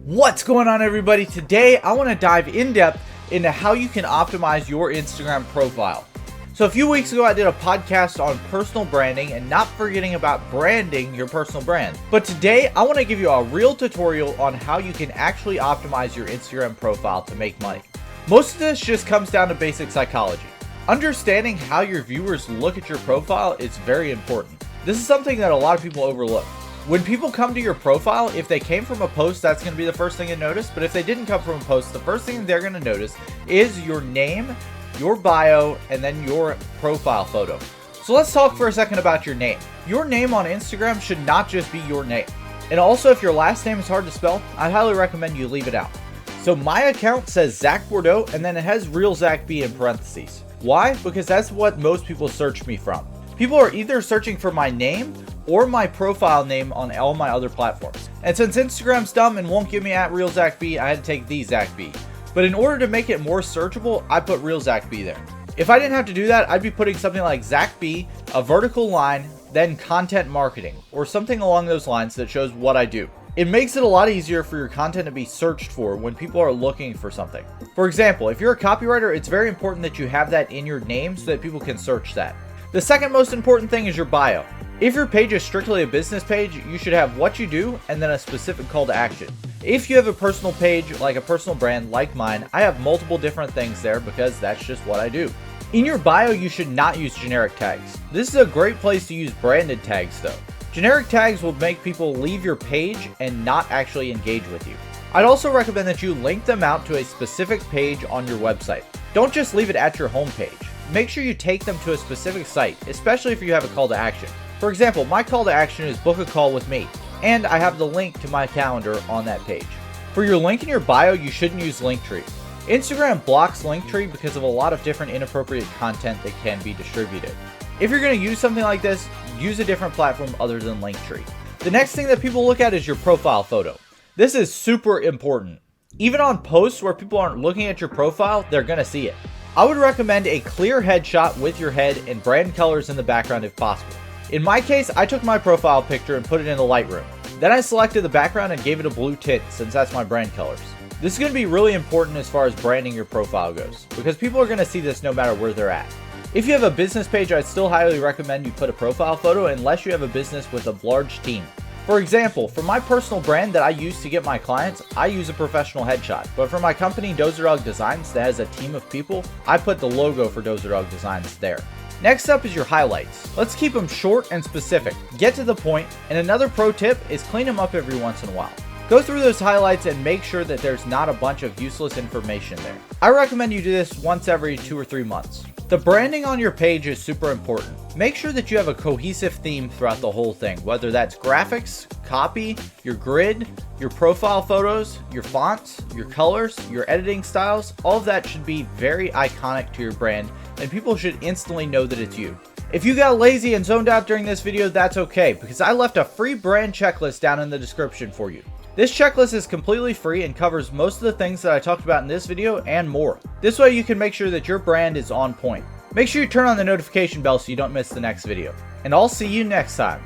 What's going on, everybody? Today I want to dive in depth into how you can optimize your Instagram profile. So a few weeks ago I did a podcast on personal branding and not forgetting about branding your personal brand. But today I want to give you a real tutorial on how you can actually optimize your Instagram profile to make money. Most of this just comes down to basic psychology. Understanding how your viewers look at your profile is very important. This is something that a lot of people overlook. When people come to your profile, if they came from a post, that's going to be the first thing to notice. But if they didn't come from a post, the first thing they're going to notice is your name, your bio, and then your profile photo. So let's talk for a second about your name. Your name on Instagram should not just be your name. And also, if your last name is hard to spell, I highly recommend you leave it out. So my account says Zack Bordeaux, and then it has real Zack B in parentheses. Why? Because that's what most people search me from. People are either searching for my name or my profile name on all my other platforms. And since Instagram's dumb and won't give me @RealZackB, I had to take the Zack B. But in order to make it more searchable, I put Real Zack B there. If I didn't have to do that, I'd be putting something like Zack B, a vertical line, then content marketing, or something along those lines that shows what I do. It makes it a lot easier for your content to be searched for when people are looking for something. For example, if you're a copywriter, it's very important that you have that in your name so that people can search that. The second most important thing is your bio. If your page is strictly a business page, you should have what you do and then a specific call to action. If you have a personal page, like a personal brand like mine, I have multiple different things there because that's just what I do. In your bio, you should not use generic tags. This is a great place to use branded tags though. Generic tags will make people leave your page and not actually engage with you. I'd also recommend that you link them out to a specific page on your website. Don't just leave it at your homepage. Make sure you take them to a specific site, especially if you have a call to action. For example, my call to action is book a call with me, and I have the link to my calendar on that page. For your link in your bio, you shouldn't use Linktree. Instagram blocks Linktree because of a lot of different inappropriate content that can be distributed. If you're going to use something like this, use a different platform other than Linktree. The next thing that people look at is your profile photo. This is super important. Even on posts where people aren't looking at your profile, they're going to see it. I would recommend a clear headshot with your head and brand colors in the background if possible. In my case, I took my profile picture and put it in the Lightroom. Then I selected the background and gave it a blue tint since that's my brand colors. This is going to be really important as far as branding your profile goes because people are going to see this no matter where they're at. If you have a business page, I'd still highly recommend you put a profile photo unless you have a business with a large team. For example, for my personal brand that I use to get my clients, I use a professional headshot. But for my company, Dozer Dog Designs, that has a team of people, I put the logo for Dozer Dog Designs there. Next up is your highlights. Let's keep them short and specific. Get to the point, and another pro tip is clean them up every once in a while. Go through those highlights and make sure that there's not a bunch of useless information there. I recommend you do this once every 2 or 3 months. The branding on your page is super important. Make sure that you have a cohesive theme throughout the whole thing, whether that's graphics, copy, your grid, your profile photos, your fonts, your colors, your editing styles. All of that should be very iconic to your brand, and people should instantly know that it's you. If you got lazy and zoned out during this video, that's okay, because I left a free brand checklist down in the description for you. This checklist is completely free and covers most of the things that I talked about in this video and more. This way you can make sure that your brand is on point. Make sure you turn on the notification bell so you don't miss the next video. And I'll see you next time.